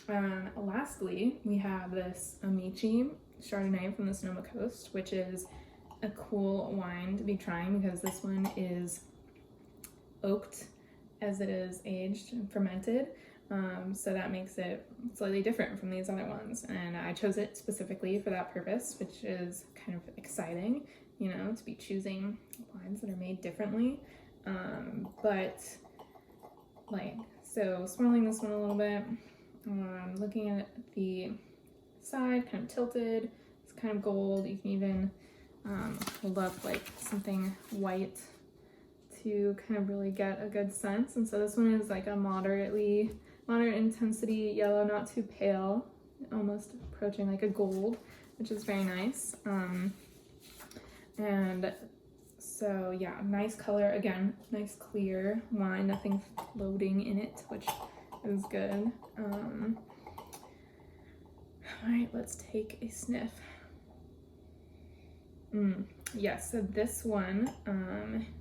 Lastly, we have this Amici Chardonnay from the Sonoma Coast, which is a cool wine to be trying because this one is oaked as it is aged and fermented. So that makes it slightly different from these other ones. And I chose it specifically for that purpose, which is kind of exciting, you know, to be choosing wines that are made differently. So swirling this one a little bit, looking at the side, kind of tilted, it's kind of gold. You can even hold up like something white to kind of really get a good sense. And so this one is like a moderate intensity yellow, not too pale, almost approaching like a gold, which is very nice. And so yeah, nice color, again, nice clear wine, nothing floating in it, which is good. All right, let's take a sniff. Yes, so this one,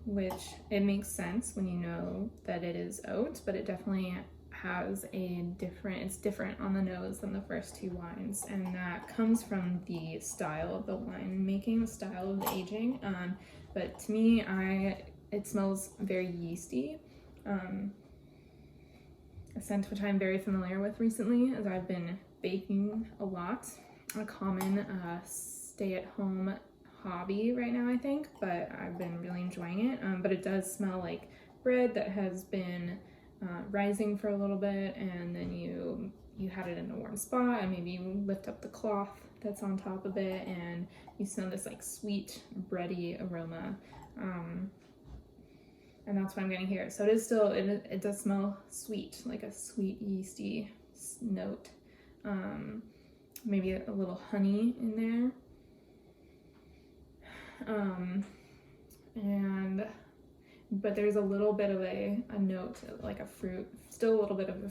which it makes sense when you know that it is oat, but it definitely has it's different on the nose than the first two wines, and that comes from the style of the wine making, the style of the aging. But to me, it smells very yeasty. A scent which I'm very familiar with recently, as I've been baking a lot. A common stay-at-home hobby right now, I think, but I've been really enjoying it. But it does smell like bread that has been rising for a little bit, and then you had it in a warm spot, and maybe you lift up the cloth that's on top of it, and you smell this like sweet bready aroma. And that's what I'm getting here. So it is still, it does smell sweet, like a sweet yeasty note. Maybe a little honey in there. But there's a little bit of a note, like a fruit, still a little bit of a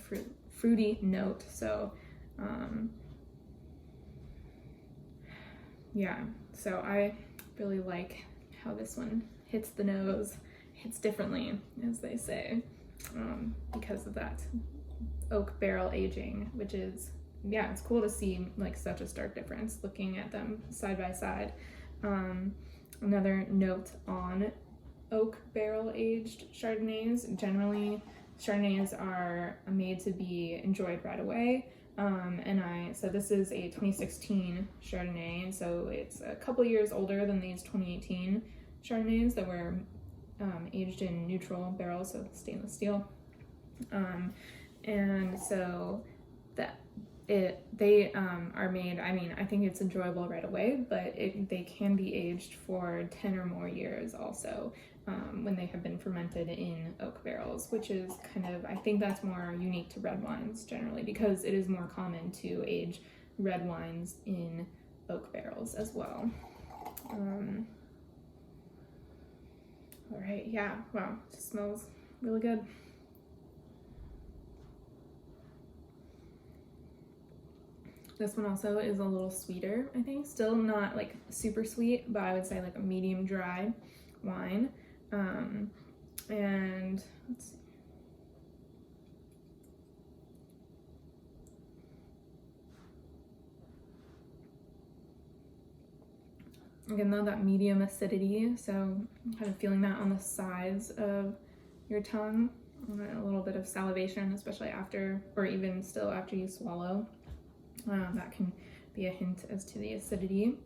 fruity note. So, yeah, so I really like how this one hits the nose, hits differently, as they say, because of that oak barrel aging, which is, yeah, it's cool to see like such a stark difference looking at them side by side. Another note on oak barrel aged Chardonnays. Generally, Chardonnays are made to be enjoyed right away. So this is a 2016 Chardonnay, and so it's a couple years older than these 2018 Chardonnays that were aged in neutral barrels, so stainless steel. And so they are made, I mean, I think it's enjoyable right away, but they can be aged for 10 or more years also, when they have been fermented in oak barrels, which is kind of, I think that's more unique to red wines generally, because it is more common to age red wines in oak barrels as well. All right, yeah, wow, it just smells really good. This one also is a little sweeter, I think. Still not like super sweet, but I would say like a medium dry wine. And let's see. Again, though, that medium acidity, so I'm kind of feeling that on the sides of your tongue. A little bit of salivation, especially after, or even still after you swallow. That can be a hint as to the acidity.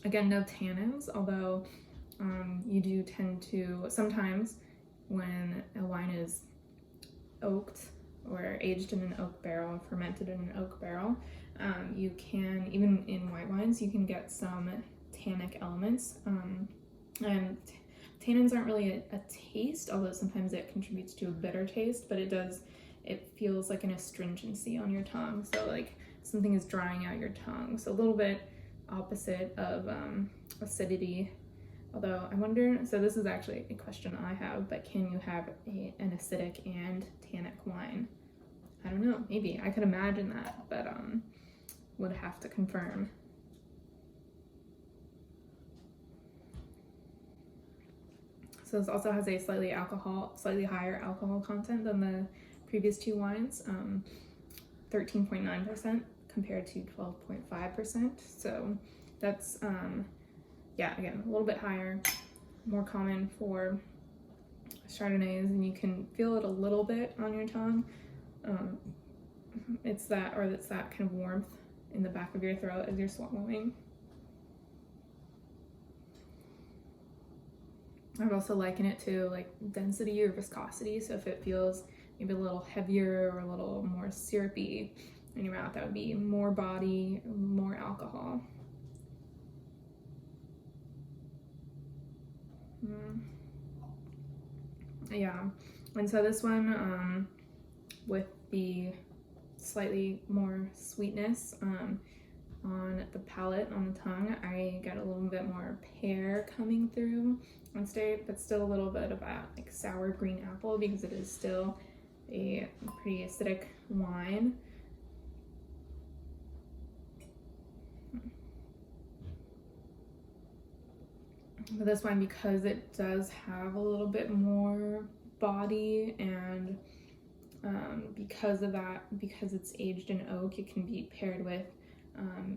Again, no tannins, although you do tend to, sometimes when a wine is oaked or aged in an oak barrel, fermented in an oak barrel, you can, even in white wines, you can get some tannic elements. And tannins aren't really a taste, although sometimes it contributes to a bitter taste, but it feels like an astringency on your tongue. So like something is drying out your tongue. So a little bit opposite of acidity. Although I wonder, so this is actually a question I have, but can you have an acidic and tannic wine? I don't know, maybe. I could imagine that, but would have to confirm. So So this also has a slightly higher alcohol content than the previous two wines, 13.9% compared to 12.5%. So that's, yeah, again, a little bit higher, more common for Chardonnays, and you can feel it a little bit on your tongue. It's that kind of warmth in the back of your throat as you're swallowing. I would also liken it to like density or viscosity. So if it feels maybe a little heavier or a little more syrupy in your mouth, that would be more body, more alcohol. Yeah, and so this one, with the slightly more sweetness on the palate, on the tongue, I get a little bit more pear coming through on state, but still a little bit of that like sour green apple, because it is still a pretty acidic wine. But this wine, because it does have a little bit more body, and because of that, because it's aged in oak, it can be paired with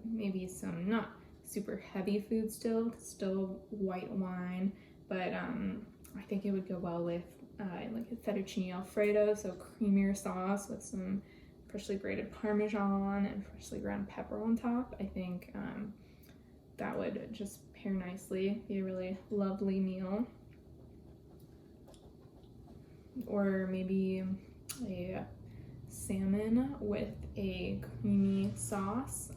maybe some not super heavy food still white wine, but I think it would go well with like a fettuccine alfredo, so creamier sauce with some freshly grated Parmesan and freshly ground pepper on top. I think that would just pair nicely, be a really lovely meal. Or maybe a salmon with a creamy sauce.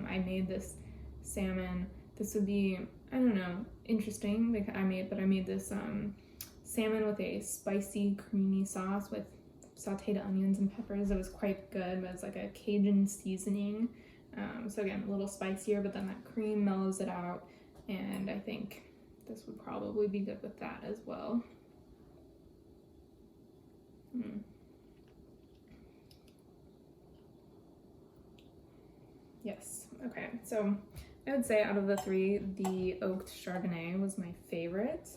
I made this salmon. This would be, I don't know, interesting. Like I made this salmon with a spicy, creamy sauce with sauteed onions and peppers. It was quite good, but it's like a Cajun seasoning. So again, a little spicier, but then that cream mellows it out, and I think this would probably be good with that as well. Yes, okay, so I would say out of the three, the oaked Chardonnay was my favorite,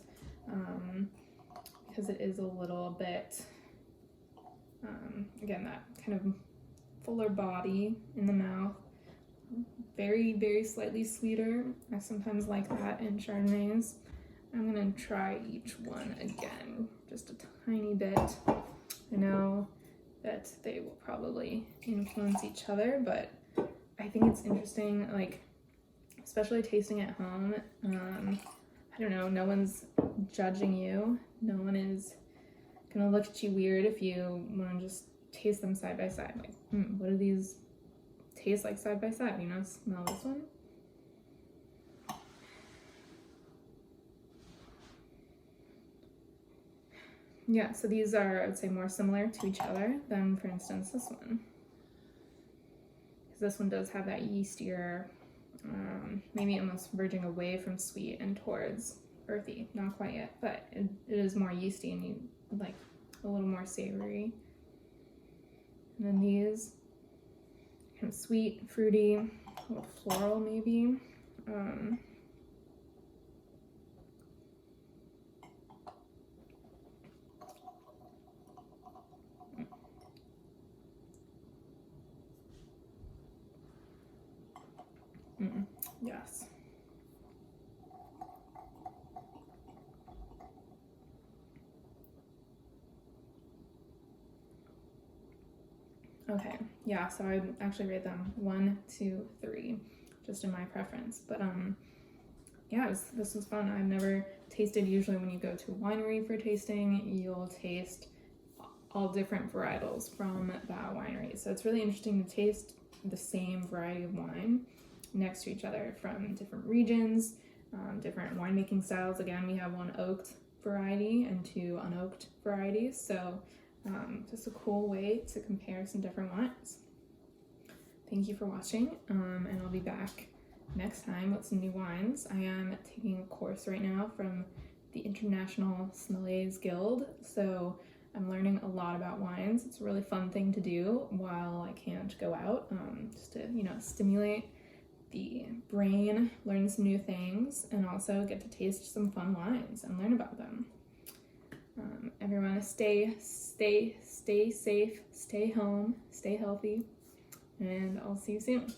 because it is a little bit, again, that kind of fuller body in the mouth, very, very slightly sweeter. I sometimes like that in Chardonnays. I'm gonna try each one again, just a tiny bit. I know that they will probably influence each other, but I think it's interesting, like, especially tasting at home. I don't know, no one's judging you. No one is gonna look at you weird if you wanna just taste them side by side. Like, what do these taste like side by side? You know, smell this one. Yeah, so these are, I would say, more similar to each other than, for instance, this one. Because this one does have that yeastier, maybe almost verging away from sweet and towards earthy. Not quite yet, but it is more yeasty and you like a little more savory. And then these, kind of sweet, fruity, a little floral maybe. Yes. Okay, yeah, so I actually rate them 1, 2, 3, just in my preference. But yeah, this was fun. I've never tasted, usually when you go to a winery for tasting, you'll taste all different varietals from that winery. So it's really interesting to taste the same variety of wine next to each other from different regions, different winemaking styles. Again, we have one oaked variety and 2 unoaked varieties. So just a cool way to compare some different wines. Thank you for watching, and I'll be back next time with some new wines. I am taking a course right now from the International Sommeliers Guild, so I'm learning a lot about wines. It's a really fun thing to do while I can't go out, just to, you know, stimulate the brain, learn some new things, and also get to taste some fun wines and learn about them. Everyone, stay safe, stay home, stay healthy, and I'll see you soon.